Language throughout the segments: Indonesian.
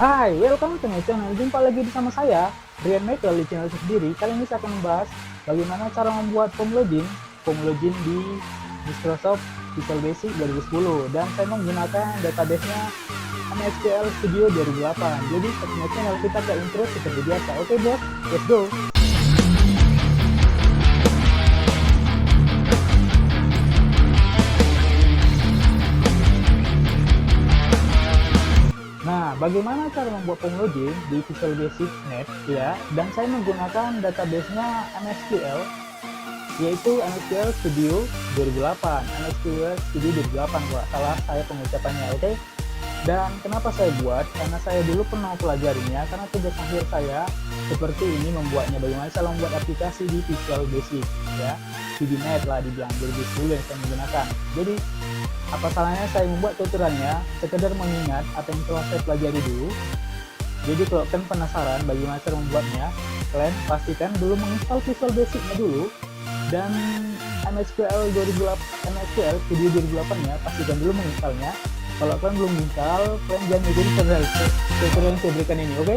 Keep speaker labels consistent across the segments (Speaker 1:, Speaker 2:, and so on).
Speaker 1: Hai, welcome to my channel. Jumpa lagi bersama saya, Rian Michael di channel sendiri. Kali ini saya akan membahas bagaimana cara membuat form login di Microsoft Visual Basic 2010, dan saya menggunakan database-nya MySQL Studio 2008. Jadi, seperti channel kita ke intro seperti biasa. Oke, bos, let's go. Nah, bagaimana cara membuat form login di Visual Basic Net ya? Dan saya menggunakan database-nya MySQL, yaitu MySQL Studio 2008. MySQL Studio 2008, kalau salah saya pengucapannya, oke? Dan kenapa saya buat? Karena saya dulu pernah pelajarinya, karena tugas akhir saya seperti ini membuatnya. Bagaimana cara membuat aplikasi di Visual Basic ya? VBNet lah dibilang 2010 yang saya menggunakan. Jadi apa salahnya saya membuat tutorialnya, sekedar mengingat apa yang telah saya pelajari dulu. Jadi kalau kalian penasaran bagaimana cara membuatnya, kalian pastikan dulu menginstal Visual Basic-nya dulu, dan MySQL Studio 2008 nya pastikan dulu menginstalnya. Kalau kalian belum install, kalian jangan ikuti tutorial yang saya berikan ini, oke?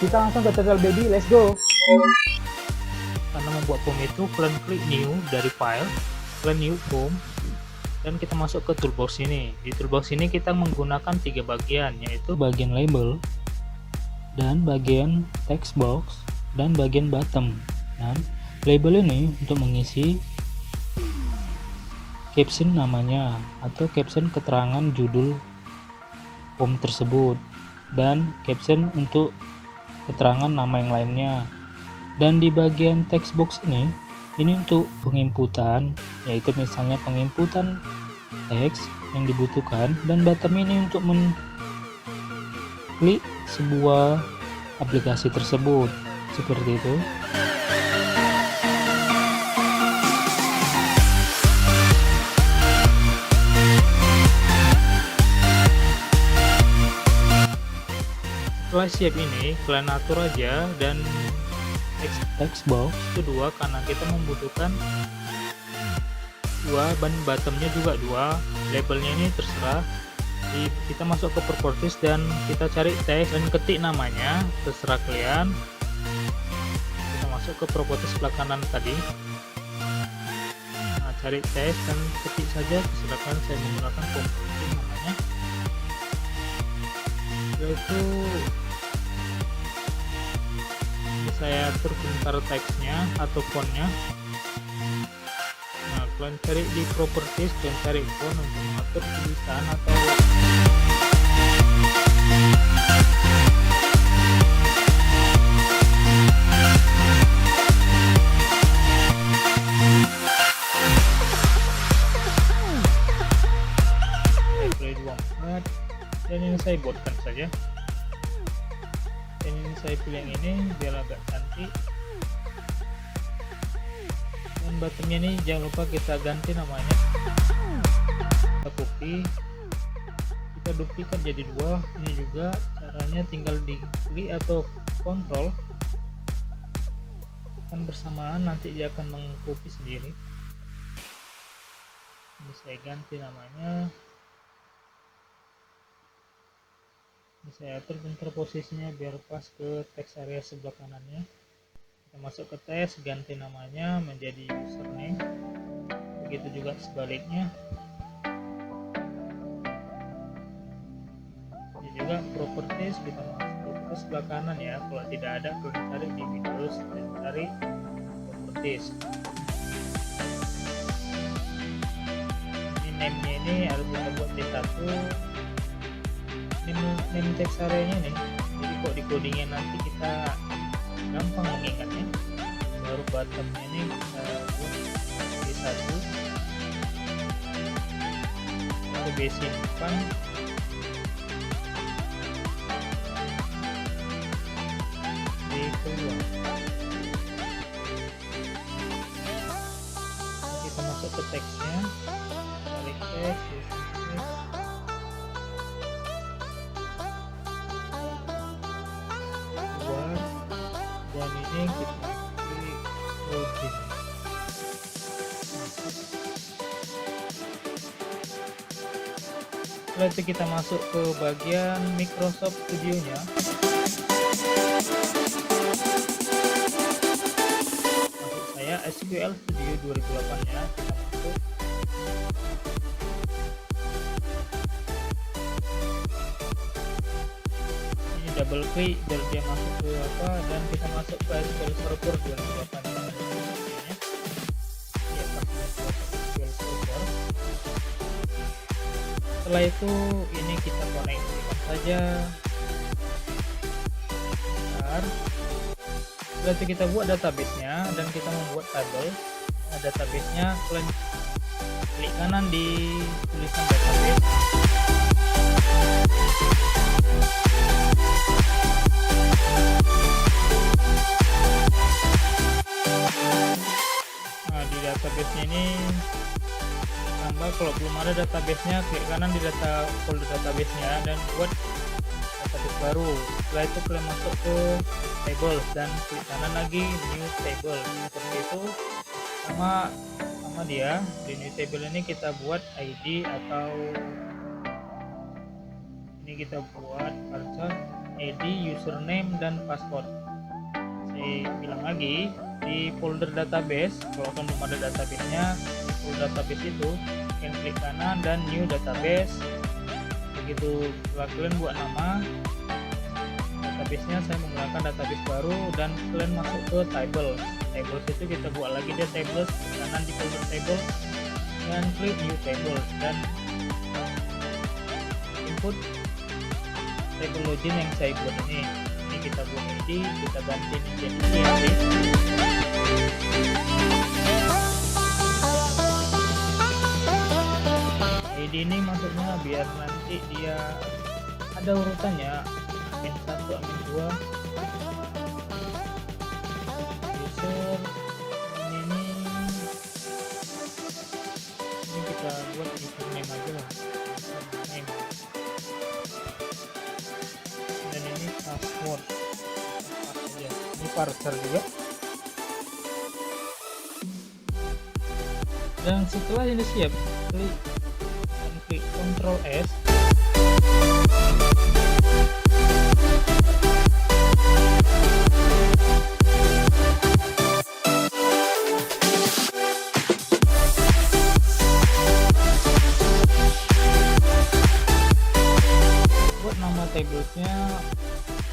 Speaker 1: Kita langsung ke tutorial baby, let's go.
Speaker 2: Karena membuat form itu, kalian klik new dari file, kalian new form, dan kita masuk ke toolbox ini. Di toolbox ini kita menggunakan 3 bagian, yaitu bagian label, dan bagian text box, dan bagian bottom. Dan label ini untuk mengisi caption namanya, atau caption keterangan judul form tersebut, dan caption untuk keterangan nama yang lainnya. Dan di bagian text box ini untuk penginputan, yaitu misalnya penginputan teks yang dibutuhkan, dan bottom ini untuk mengklik sebuah aplikasi tersebut, seperti itu. Setelah siap ini, kalian atur aja, dan text box kedua, karena kita membutuhkan 2, dan bottomnya juga 2. Labelnya ini terserah, kita masuk ke properties dan kita cari teks dan ketik namanya, terserah kalian. Kita masuk ke properties sebelah kanan tadi, nah, cari teks dan ketik saja, terserah kalian. Saya menggunakan form namanya, yaitu saya atur bentar teksnya atau fontnya. Nah, kalian cari di properties dan cari font untuk mengatur tulisan atau dan ini saya buatkan saja. Ini saya pilih yang ini biar agak cantik, dan bottomnya ini jangan lupa kita ganti namanya. Kita copy, kita duplikat jadi 2. Ini juga caranya tinggal di klik atau kontrol kan bersamaan, nanti dia akan mengcopy sendiri. Ini saya ganti namanya, saya atur bentar posisinya biar pas ke teks area sebelah kanannya. Kita masuk ke teks, ganti namanya menjadi username, begitu juga sebaliknya. Ini juga properties, kita masuk ke sebelah kanan ya. Kalau tidak ada, kalian cari di Windows dan cari properties. Ini name-nya ini harus kita buat D1. Name text area-nya nih, jadi kok di codingnya nanti kita gampang mengingatnya. Baru bottomnya ini kita buat D1, lalu basic depan, di kedua. Kita masuk ke teksnya, tarik teks, dan ini kita pilih login. Setelah itu kita masuk ke bagian Microsoft Studio-nya. Maksud saya SQL Studio 2008-nya. Kita masuk. Ini double klik biar dia masuk ke apa, dan kita masuk ke SQL Server 2008-nya. Setelah itu ini kita koneksikan saja. Bentar. Setelah itu kita buat database-nya dan kita membuat table. Nah, database-nya kalian klik kanan di tulisan database. Nah, di database-nya ini tambah, kalau belum ada database-nya klik kanan di folder database-nya dan buat database baru. Setelah itu kalian masuk ke table dan klik kanan lagi new table. Seperti itu sama dia. Di new table ini kita buat ID atau ini kita buat culture, ID, username dan password. Saya bilang lagi, di folder database, kalau kan belum ada database-nya, folder database itu kalian klik kanan dan new database. Begitu kalian buat nama database-nya, saya menggunakan database baru, dan kalian masuk ke tables. Tables itu kita buat lagi dia tables, kanan di folder table dan klik new tables dan input table login yang saya buat ini. Ini kita buat ID, kita ganti menjadi ID. ID ini maksudnya biar nanti dia ada urutannya, admin 1, admin 2, user, ini kita buat username aja lah, username, dan ini password aja. Ini parser juga. Dan setelah ini siap, klik Ctrl S. Buat nama tablesnya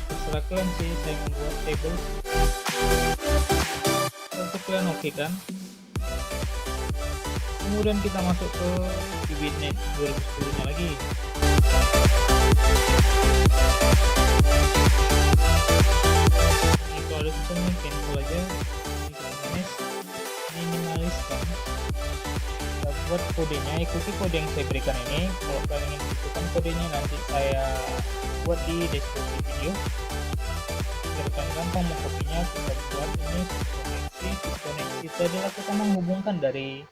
Speaker 2: terserah kalian sih, saya membuat tables. Untuk kalian oke kan? Kemudian kita masuk ke VBNet 2010 nya lagi. Ini kalau ada susahnya cancel aja, ini minimaliskan. Kita buat kodenya, ikuti kode yang saya berikan ini. Kalau kalian ingin ikutan kodenya nanti saya buat di deskripsi video. Biar kalian gampang mengkopinya, kita buat ini koneksi. Kita dilakukan menghubungkan dari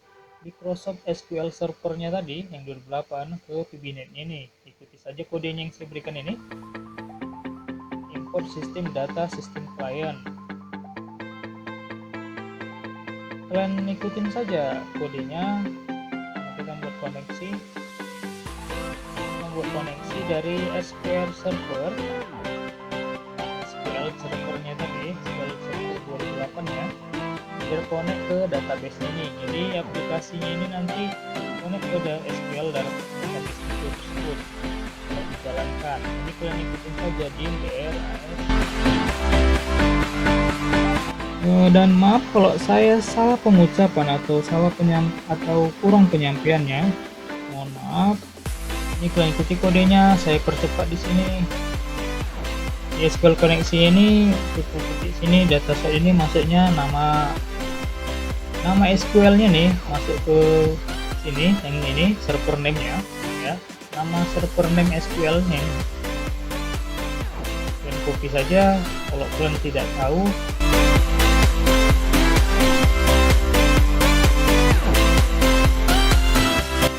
Speaker 2: Microsoft SQL Server-nya tadi yang 2008 ke VBNet-nya ini. Ikuti saja kodenya yang saya berikan ini. Import sistem data sistem client. Kalian ikutin saja kodenya. Kita buat koneksi. Membuat koneksi dari SQL Server. SQL Server-nya tadi, SQL Server 2008 ya. Biar connect ke database ini. Jadi aplikasinya ini nanti connect ke SQL dalam database tersebut dan dijalankan. Ini kalian ikutin saja di DRAS. Dan maaf kalau saya salah pengucapan atau kurang penyampaiannya. Mohon maaf. Ini kalian ikuti kodenya, saya percepat di sini. Di SQL koneksi ini, di sini dataset ini maksudnya nama SQL-nya nih masuk ke sini, yang ini server name-nya ya. Nama server name SQL-nya. Dan copy saja kalau kalian tidak tahu.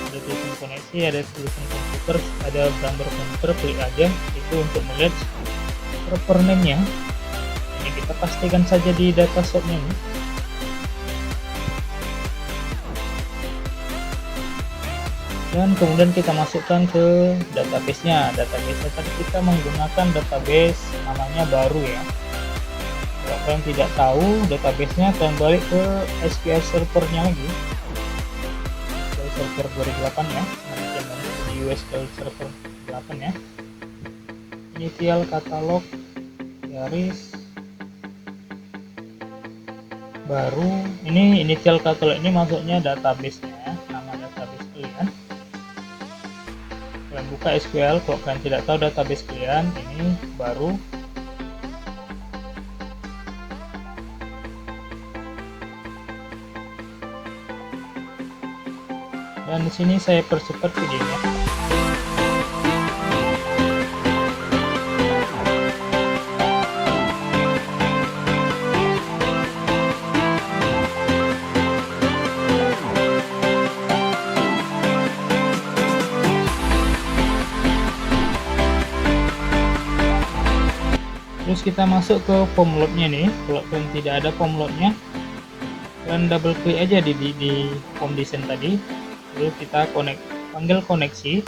Speaker 2: Ada tulisan koneksi, ada tulisan komputer, ada gambar komputer, klik aja itu untuk melihat server name-nya. Ini kita pastikan saja di dataset-nya ini. dan kemudian kita masukkan ke database-nya. Database-nya tadi kita menggunakan database namanya baru ya. Kalau kalian tidak tahu database-nya, kalian balik ke SQL server-nya lagi, SQL server 2008 ya, di SQL server 8 ya. Initial katalog garis baru. Ini initial katalog ini maksudnya database-nya, nama database kalian. Kalian buka SQL, kalau kalian tidak tahu database kalian, ini baru. Dan di sini saya percepat videonya. Terus kita masuk ke form load-nya nih. Kalau kalian tidak ada form load-nya, kalian double klik aja di form design tadi. Lalu kita panggil koneksi.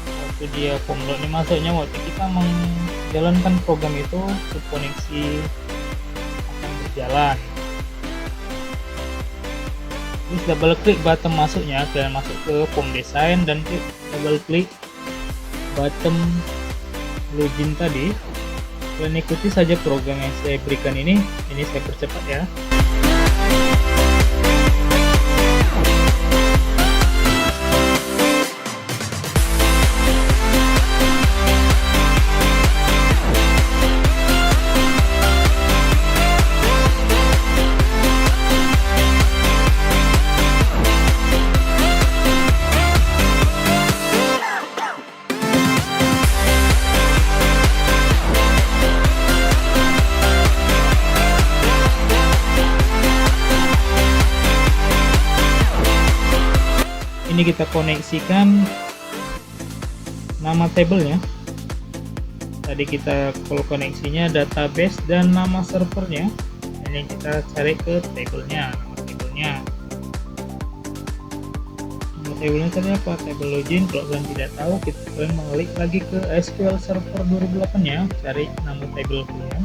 Speaker 2: Waktu dia form load ini masuknya waktu kita menjalankan program itu, ke koneksi akan berjalan. Terus double klik button masuknya, kalian masuk ke form design dan double klik button login tadi. Kalian ikuti saja program yang saya berikan ini saya percepat ya. Ini kita koneksikan nama tabelnya. Tadi kita kalau koneksinya database dan nama servernya. Ini kita cari ke tabelnya, nama tabelnya. Nama tabelnya tadi apa? Table login. Kalau kalian tidak tahu, kalian mengklik lagi ke SQL Server 2008 ya, cari nama table kalian.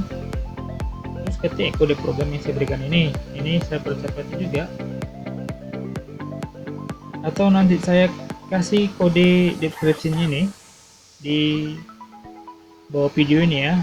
Speaker 2: Terus ketik kode program yang saya berikan ini saya percepat juga. Atau nanti saya kasih kode description-nya nih di bawah video ini ya.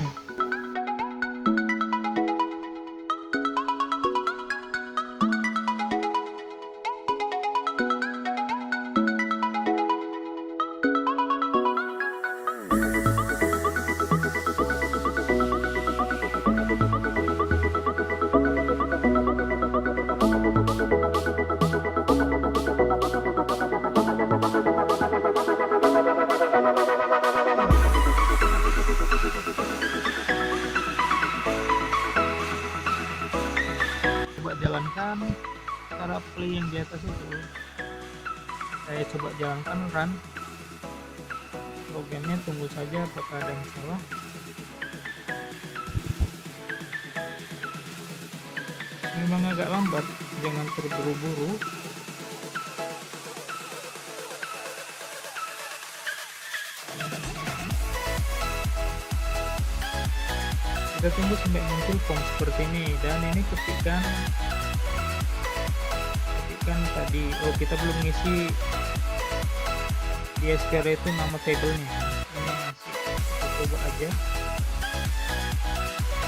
Speaker 2: Jalankan cara play yang di atas itu. Saya coba jalankan run programnya, tunggu saja apakah ada yang salah. Memang agak lambat, jangan terburu-buru. Kita tunggu sampai muncul form seperti ini, dan ini ketikkan tadi, kita belum ngisi di SQL itu nama tabelnya. Ini masih, kita coba aja.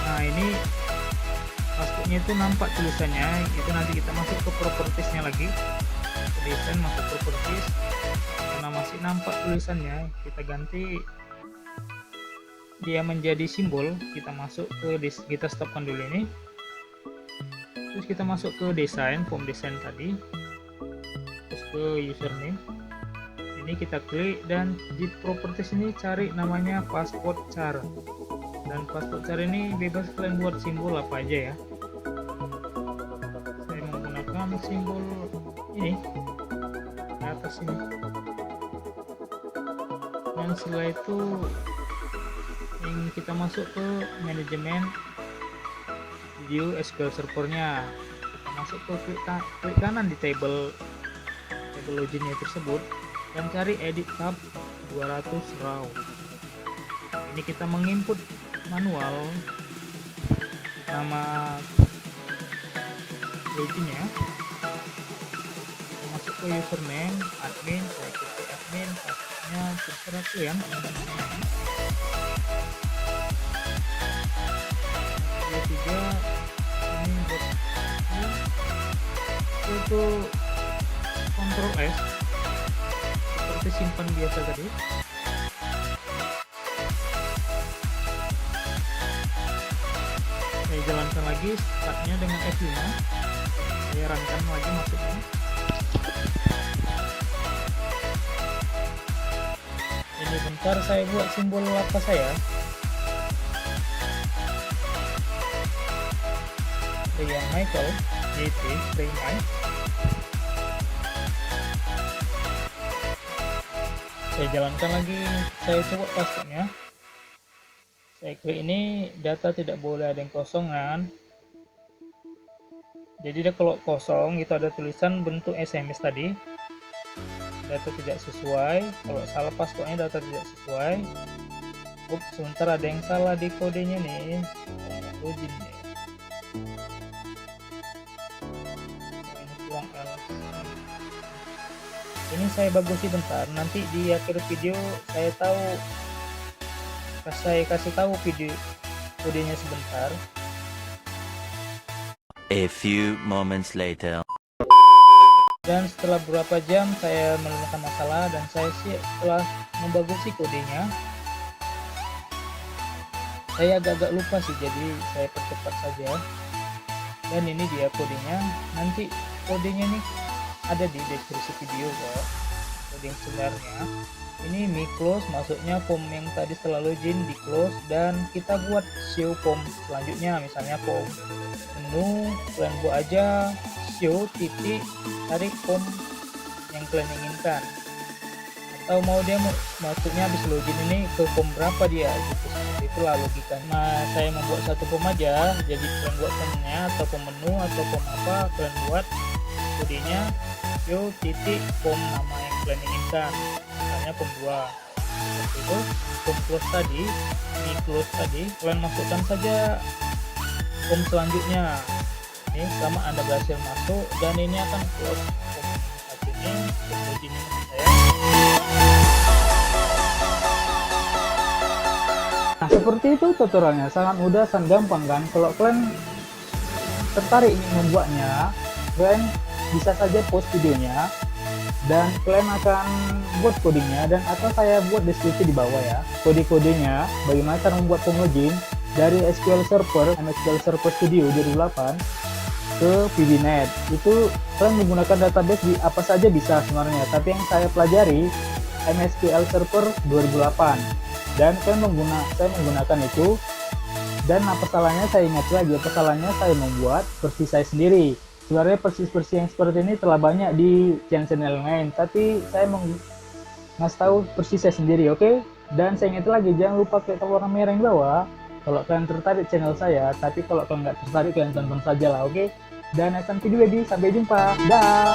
Speaker 2: Nah, ini passwordnya itu nampak tulisannya, itu nanti kita masuk ke propertiesnya lagi, ke desain, masuk properties. Karena masih nampak tulisannya, kita ganti dia menjadi simbol. Kita masuk ke kita stopkan dulu ini. Terus kita masuk ke desain, form desain tadi, terus ke username. Ini kita klik dan di properties ini cari namanya password char. Dan password char ini bebas kalian buat simbol apa aja ya. Saya menggunakan simbol ini di atas ini. Dan setelah itu kita masuk ke manajemen view SQL servernya. Kita masuk ke klik kanan di table loginnya tersebut dan cari edit tab 200 raw. Ini kita menginput manual nama loginnya, masuk ke username admin, saya ketik admin, passwordnya terserah kalian. Tiga ini buat itu Ctrl S seperti simpan biasa tadi. Saya jalankan lagi startnya dengan F5, saya runkan lagi masuknya. Ini bentar saya buat simbol lapas saya. Rian Michael JT Prime. Saya jalankan lagi, saya coba passwordnya. Saya klik ini, data tidak boleh ada yang kosongan. Jadi dia kalau kosong itu ada tulisan bentuk SMS tadi, data tidak sesuai. Kalau salah passwordnya data tidak sesuai. Sebentar ada yang salah di kodenya nih. Login nih. Ini kurang else. Ini saya bagusi bentar. Nanti di akhir video saya kasih tahu video kodenya sebentar.
Speaker 3: A few moments later.
Speaker 2: Dan setelah beberapa jam saya menemukan masalah dan saya setelah membagusi kodenya, saya agak-agak lupa sih, jadi saya percepat saja. Dan ini dia kodenya. Nanti kodenya nih ada di deskripsi video kok, kode yang sebenarnya. Ini mi close, masuknya form yang tadi setelah login di close, dan kita buat show form selanjutnya, misalnya form menu, kalian buat aja show titik tarik form yang kalian inginkan, atau mau dia maksudnya habis login ini ke form berapa dia gitu, seperti itulah logikanya. Nah, saya membuat satu form aja, jadi kalian buat formnya atau form menu atau form apa kalian buat, kodenya show titik form nama yang kalian inginkan, misalnya form 2 seperti itu. Form close tadi, ini close tadi, kalian masukkan saja form selanjutnya ini selama Anda berhasil masuk, dan ini akan close form satunya, form login ini saya.
Speaker 1: Nah, seperti itu tutorialnya, sangat mudah, sangat gampang kan. Kalau kalian tertarik ingin membuatnya, kalian bisa saja post videonya dan kalian akan buat codingnya, dan atau saya buat deskripsi di bawah ya, kode-kodenya bagaimana cara membuat form login dari SQL Server MySQL Server Studio 2008 ke VBNet. Itu kalian menggunakan database di apa saja bisa sebenarnya, tapi yang saya pelajari MySQL Server 2008, dan saya menggunakan itu. Dan apa salahnya, saya ingat lagi, apa salahnya saya membuat versi saya sendiri. Sebenarnya versi yang seperti ini telah banyak di channel-channel lain, tapi saya mau ngasih tahu versi saya sendiri, oke? Dan saya ingat lagi, jangan lupa klik tombol warna merah yang bawah kalau kalian tertarik channel saya, tapi kalau kalian nggak tertarik kalian tonton saja lah, oke? Dan next video lagi, sampai jumpa, dah.